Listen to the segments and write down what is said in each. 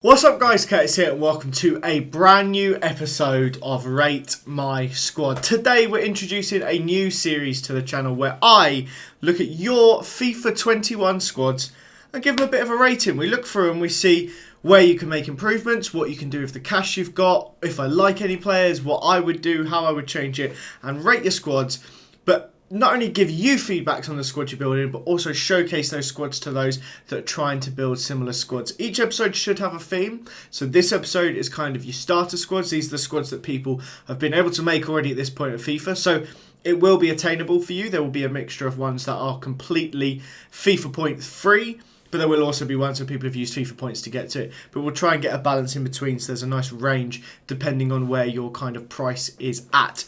What's up guys, Curtis here and welcome to a brand new episode of Rate My Squad. Today we're introducing a new series to the channel where I look at your FIFA 21 squads and give them a bit of a rating. We look through and we see where you can make improvements, what you can do with the cash you've got, if I like any players, what I would do, how I would change it, and rate your squads. But not only give you feedbacks on the squad you're building, but also showcase those squads to those that are trying to build similar squads. Each episode should have a theme. So this episode is kind of your starter squads. These are the squads that people have been able to make already at this point of FIFA. So it will be attainable for you. There will be a mixture of ones that are completely FIFA point free, but there will also be ones where people have used FIFA points to get to it. But we'll try and get a balance in between, so there's a nice range depending on where your kind of price is at.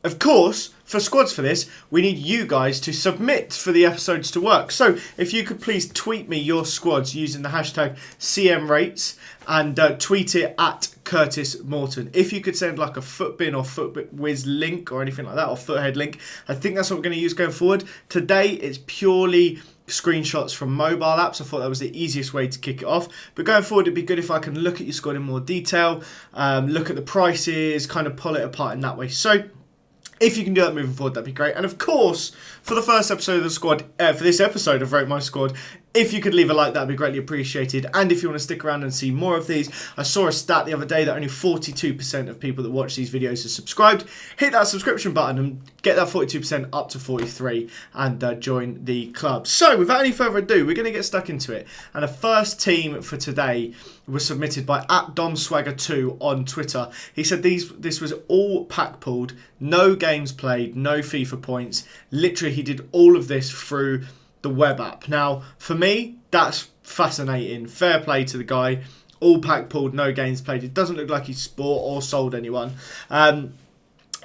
Of course, for squads for this, we need you guys to submit for the episodes to work. So if you could please tweet me your squads using the hashtag CMRates and tweet it at Curtis Morton. If you could send like a Footbin or Footwiz link or anything like that, or Foothead link, I think that's what we're going to use going forward. Today, it's purely screenshots from mobile apps. I thought that was the easiest way to kick it off. But going forward, it'd be good if I can look at your squad in more detail, look at the prices, kind of pull it apart in that way. So if you can do that moving forward, that'd be great. And of course, for the first episode of the squad, for this episode of Rate My Squad, if you could leave a like, that'd be greatly appreciated. And if you want to stick around and see more of these, I saw a stat the other day that only 42% of people that watch these videos are subscribed. Hit that subscription button and get that 42% up to 43 and join the club. So without any further ado, we're going to get stuck into it. And the first team for today was submitted by @DomSwagger2 on Twitter. He said this was all pack pulled, no games played, no FIFA points. Literally, he did all of this through the web app. Now, for me, that's fascinating. Fair play to the guy. All pack pulled, no games played. It doesn't look like he's bought or sold anyone.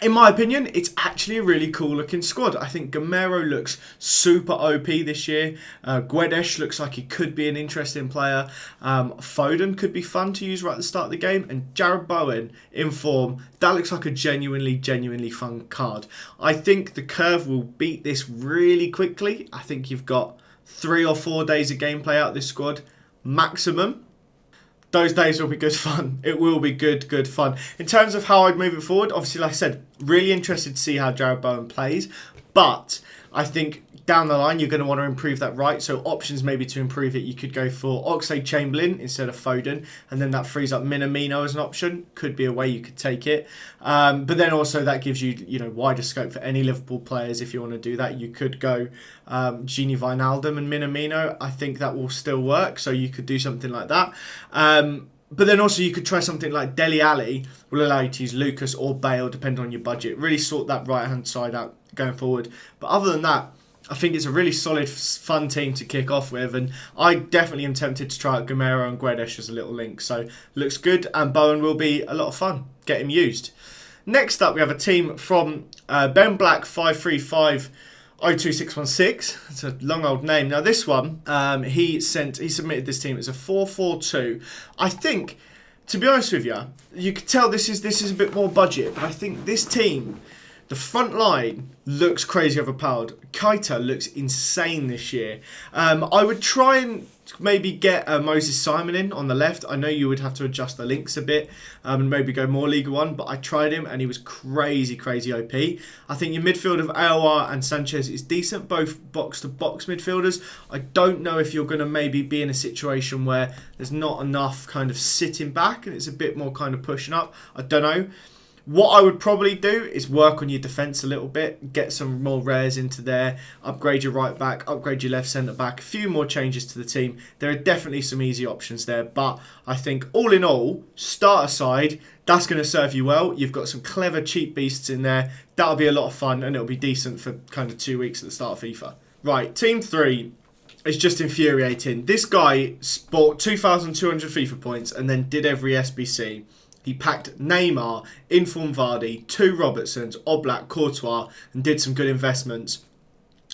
In my opinion, it's actually a really cool looking squad. I think Gamero looks super OP this year. Guedes looks like he could be an interesting player. Foden could be fun to use right at the start of the game. And Jared Bowen in form, that looks like a genuinely fun card. I think the curve will beat this really quickly. I think you've got 3 or 4 days of gameplay out of this squad maximum. Those days will be good fun. It will be good fun. In terms of how I'd move it forward, obviously, like I said, really interested to see how Jared Bowen plays. But I think down the line, you're going to want to improve that right. So options maybe to improve it, you could go for Oxlade-Chamberlain instead of Foden. And then that frees up Minamino as an option. Could be a way you could take it. But then also that gives you, wider scope for any Liverpool players. If you want to do that, you could go Gini Wijnaldum and Minamino. I think that will still work. So you could do something like that. But then also you could try something like Dele Alli, will allow you to use Lucas or Bale, depending on your budget. Really sort that right-hand side out going forward. But other than that, I think it's a really solid, fun team to kick off with. And I definitely am tempted to try out Gamero and Guedes as a little link. So looks good. And Bowen will be a lot of fun. Get him used. Next up, we have a team from Ben Black 535 02616. It's a long old name. Now this one, he submitted this team as a 4-4-2. I think, to be honest with you, you could tell this is a bit more budget, but I think this team, the front line looks crazy overpowered. Keita looks insane this year. I would try and maybe get Moses Simon in on the left. I know you would have to adjust the links a bit and maybe go more Liga 1, but I tried him and he was crazy OP. I think your midfield of Aouar and Sanchez is decent, both box-to-box midfielders. I don't know if you're going to maybe be in a situation where there's not enough kind of sitting back and it's a bit more kind of pushing up. I don't know. What I would probably do is work on your defence a little bit, get some more rares into there, upgrade your right back, upgrade your left centre back, a few more changes to the team. There are definitely some easy options there, but I think all in all, starter side, that's going to serve you well. You've got some clever cheap beasts in there. That'll be a lot of fun and it'll be decent for kind of 2 weeks at the start of FIFA. Right, team 3 is just infuriating. This guy bought 2,200 FIFA points and then did every SBC. He packed Neymar, Inform Vardy, 2 Robertsons, Oblak, Courtois, and did some good investments.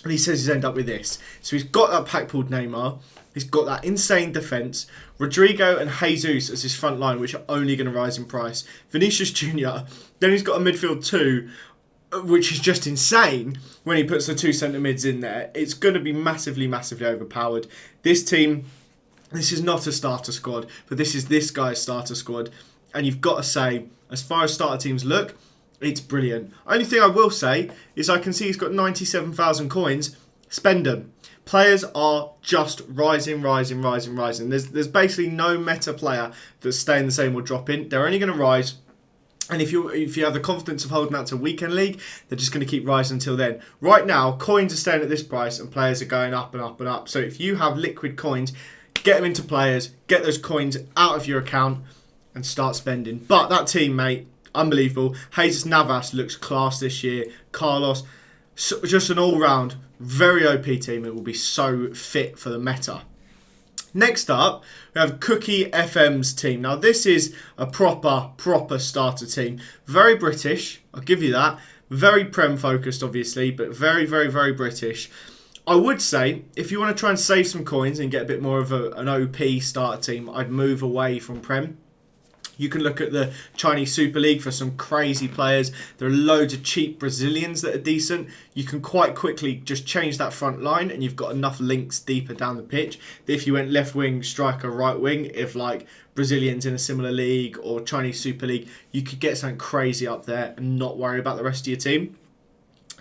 And he says he's ended up with this. So he's got that pack pulled Neymar. He's got that insane defence. Rodrigo and Jesus as his front line, which are only going to rise in price. Vinicius Jr. Then he's got a midfield 2, which is just insane when he puts the 2 centre mids in there. It's going to be massively overpowered. This team This is not a starter squad, but this is this guy's starter squad. And you've got to say, as far as starter teams look, it's brilliant. Only thing I will say is I can see he's got 97,000 coins. Spend them. Players are just rising. There's basically no meta player that's staying the same or dropping. They're only going to rise. And if you have the confidence of holding out to weekend league, they're just going to keep rising until then. Right now, coins are staying at this price and players are going up and up and up. So if you have liquid coins, get them into players, get those coins out of your account and start spending. But that team, mate, unbelievable. Jesus Navas looks class this year. Carlos, just an all-round, very OP team. It will be so fit for the meta. Next up, we have Cookie FM's team. Now, this is a proper starter team. Very British, I'll give you that. Very Prem focused, obviously, but very British. I would say, if you want to try and save some coins and get a bit more of an OP starter team, I'd move away from Prem. You can look at the Chinese Super League for some crazy players. There are loads of cheap Brazilians that are decent. You can quite quickly just change that front line and you've got enough links deeper down the pitch. If you went left wing, striker, right wing, if like Brazilians in a similar league or Chinese Super League, you could get something crazy up there and not worry about the rest of your team.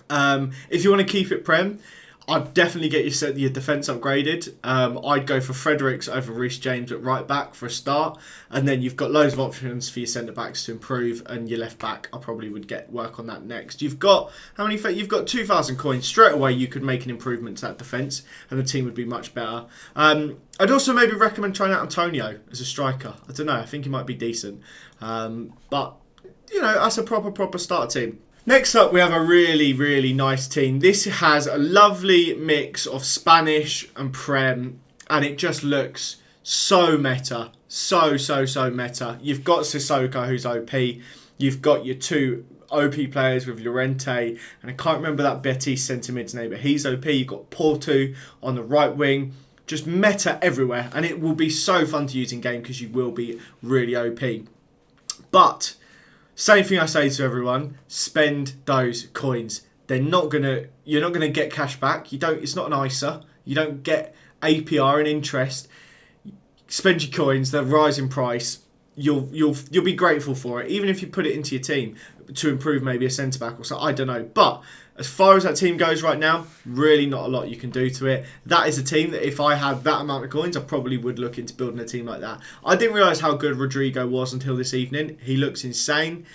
If you want to keep it Prem, I'd definitely get your defence upgraded. I'd go for Fredericks over Reece James at right back for a start. And then you've got loads of options for your centre-backs to improve. And your left-back, I probably would work on that next. You've got, You've got 2,000 coins. Straight away, you could make an improvement to that defence. And the team would be much better. I'd also maybe recommend trying out Antonio as a striker. I don't know, I think he might be decent. But, you know, that's a proper starter team. Next up, we have a really nice team. This has a lovely mix of Spanish and Prem, and it just looks so meta. So meta. You've got Sissoko, who's OP. You've got your two OP players with Llorente, and I can't remember that Betis centre mid's name, but he's OP. You've got Porto on the right wing. Just meta everywhere, and it will be so fun to use in game because you will be really OP. But same thing I say to everyone: spend those coins. You're not gonna get cash back. It's not an ISA. You don't get APR and interest. Spend your coins. They're rising price. You'll be grateful for it, even if you put it into your team to improve maybe a centre back or something. I don't know, but as far as that team goes right now, really not a lot you can do to it. That is a team that if I had that amount of coins, I probably would look into building a team like that. I didn't realise how good Rodrigo was until this evening. He looks insane,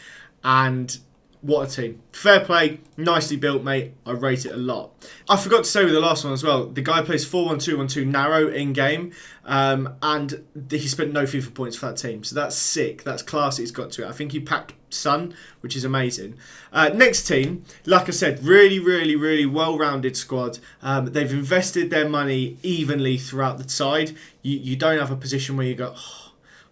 and what a team. Fair play, nicely built, mate. I rate it a lot. I forgot to say with the last one as well, the guy plays 4-1-2-1-2 narrow in-game, and he spent no FIFA points for that team. So that's sick. That's class he's got to it. I think he packed Sun, which is amazing. Next team, like I said, really well-rounded squad. They've invested their money evenly throughout the side. You don't have a position where you go,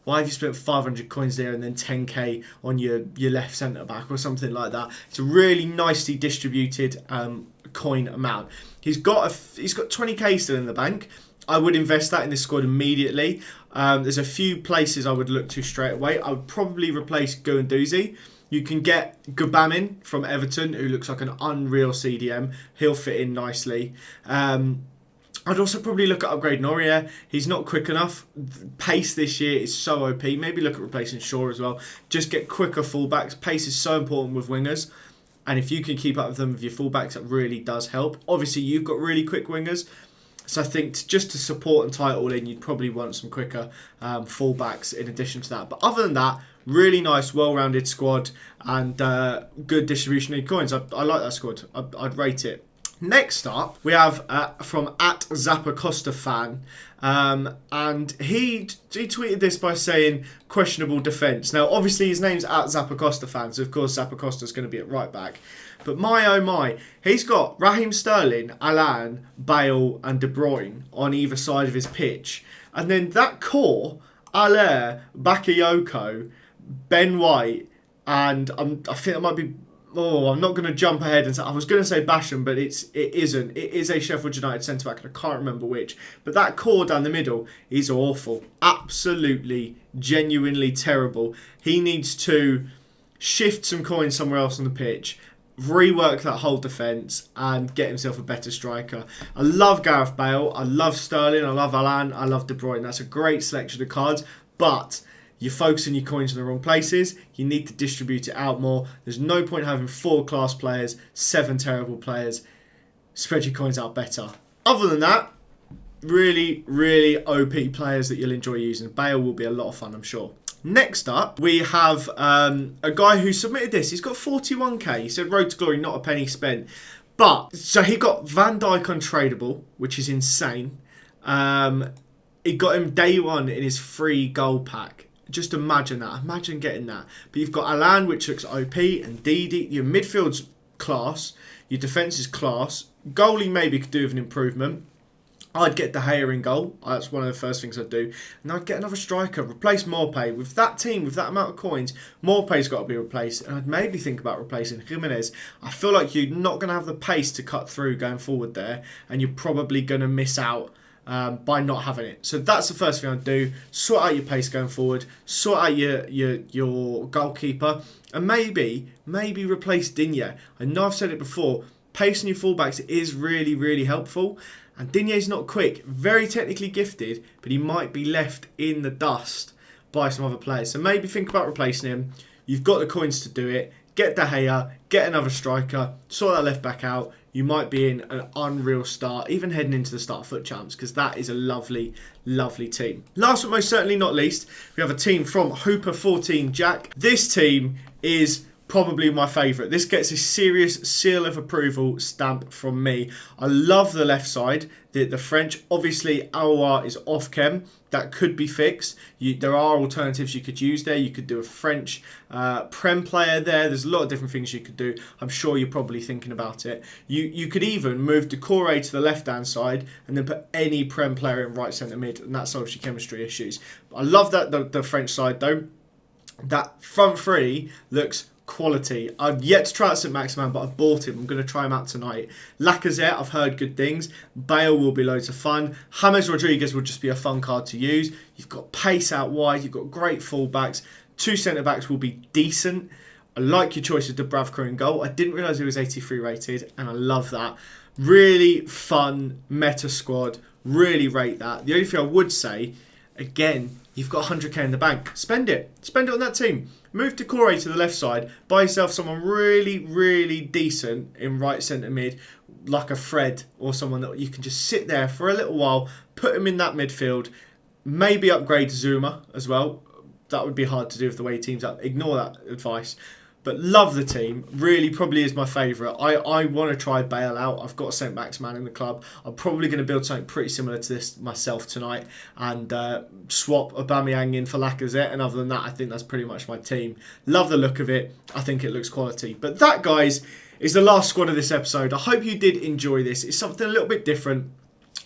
why have you spent 500 coins there and then 10k on your left centre back or something like that? It's a really nicely distributed coin amount. He's got 20k still in the bank. I would invest that in this squad immediately. There's a few places I would look to straight away. I would probably replace Guendouzi. You can get Gubamin from Everton, who looks like an unreal CDM. He'll fit in nicely. I'd also probably look at upgrading Aurier. He's not quick enough. Pace this year is so OP. Maybe look at replacing Shaw as well. Just get quicker fullbacks. Pace is so important with wingers. And if you can keep up with them with your fullbacks, that really does help. Obviously, you've got really quick wingers. So I think just to support and tie it all in, you'd probably want some quicker fullbacks in addition to that. But other than that, really nice, well-rounded squad and good distribution of coins. I like that squad. I'd rate it. Next up, we have from @Zappacosta fan, and he tweeted this by saying questionable defence. Now, obviously, his name's @Zappacosta fan, so of course Zappacosta's going to be at right back. But my oh my, he's got Raheem Sterling, Alan, Bale, and De Bruyne on either side of his pitch, and then that core: Aller, Bakayoko, Ben White, and I think it might be. Oh, I'm not going to jump ahead and say, I was going to say Basham, but it isn't. It is a Sheffield United centre-back, and I can't remember which. But that core down the middle is awful. Absolutely, genuinely terrible. He needs to shift some coins somewhere else on the pitch, rework that whole defence and get himself a better striker. I love Gareth Bale, I love Sterling, I love Alan, I love De Bruyne. That's a great selection of cards, but you're focusing your coins in the wrong places. You need to distribute it out more. There's no point having 4 class players, 7 terrible players. Spread your coins out better. Other than that, really, really OP players that you'll enjoy using. Bale will be a lot of fun, I'm sure. Next up, we have a guy who submitted this. He's got 41k. He said, Road to Glory, not a penny spent. But, so he got Van Dijk untradeable, which is insane. He got him day 1 in his free goal pack. Just imagine that. Imagine getting that. But you've got Alan, which looks OP, and Didi. Your midfield's class. Your defence is class. Goalie maybe could do with an improvement. I'd get De Gea in goal. That's one of the first things I'd do. And I'd get another striker. Replace Morpay. With that team, with that amount of coins, Morpay's got to be replaced. And I'd maybe think about replacing Jimenez. I feel like you're not going to have the pace to cut through going forward there. And you're probably going to miss out by not having it. So that's the first thing I'd do. Sort out your pace going forward. Sort out your goalkeeper. And maybe replace Digne. I know I've said it before. Pace on your fullbacks is really, really helpful. And Digne's not quick, very technically gifted, but he might be left in the dust by some other players. So maybe think about replacing him. You've got the coins to do it. Get De Gea, get another striker, sort that left back out. You might be in an unreal start, even heading into the start of Foot Champs, because that is a lovely, lovely team. Last but most certainly not least, we have a team from Hooper14 Jack. This team is probably my favourite. This gets a serious seal of approval stamp from me. I love the left side. The French, obviously, Aouar is off chem. That could be fixed. There are alternatives you could use there. You could do a French Prem player there. There's a lot of different things you could do. I'm sure you're probably thinking about it. You could even move Decore to the left-hand side and then put any Prem player in right centre mid, and that solves your chemistry issues. I love that the French side, though. That front three looks quality. I've yet to try out St. Maximin, but I've bought him. I'm going to try him out tonight. Lacazette, I've heard good things. Bale will be loads of fun. James Rodriguez will just be a fun card to use. You've got pace out wide. You've got great fullbacks. 2 centre-backs will be decent. I like your choice of Dubravka in goal. I didn't realise he was 83 rated, and I love that. Really fun meta squad. Really rate that. The only thing I would say, again, you've got 100k in the bank. Spend it. Spend it on that team. Move Decore to the left side. Buy yourself someone really, really decent in right centre mid, like a Fred or someone that you can just sit there for a little while, put him in that midfield, maybe upgrade Zuma as well. That would be hard to do with the way teams up. Ignore that advice. But love the team. Really probably is my favourite. I want to try Bale out. I've got St. Maximin in the club. I'm probably going to build something pretty similar to this myself tonight and swap Aubameyang in for Lacazette. And other than that, I think that's pretty much my team. Love the look of it. I think it looks quality. But that, guys, is the last squad of this episode. I hope you did enjoy this. It's something a little bit different.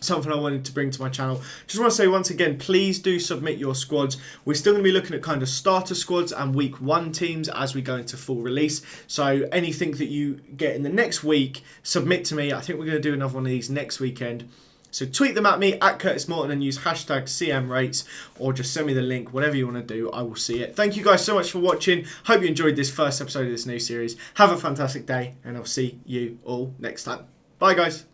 Something I wanted to bring to my channel. Just want to say once again, please do submit your squads. We're still going to be looking at kind of starter squads and week 1 teams as we go into full release. So anything that you get in the next week, submit to me. I think we're going to do another one of these next weekend. So tweet them at me, at Curtis Morton, and use hashtag CMRates, or just send me the link. Whatever you want to do, I will see it. Thank you guys so much for watching. Hope you enjoyed this first episode of this new series. Have a fantastic day, and I'll see you all next time. Bye, guys.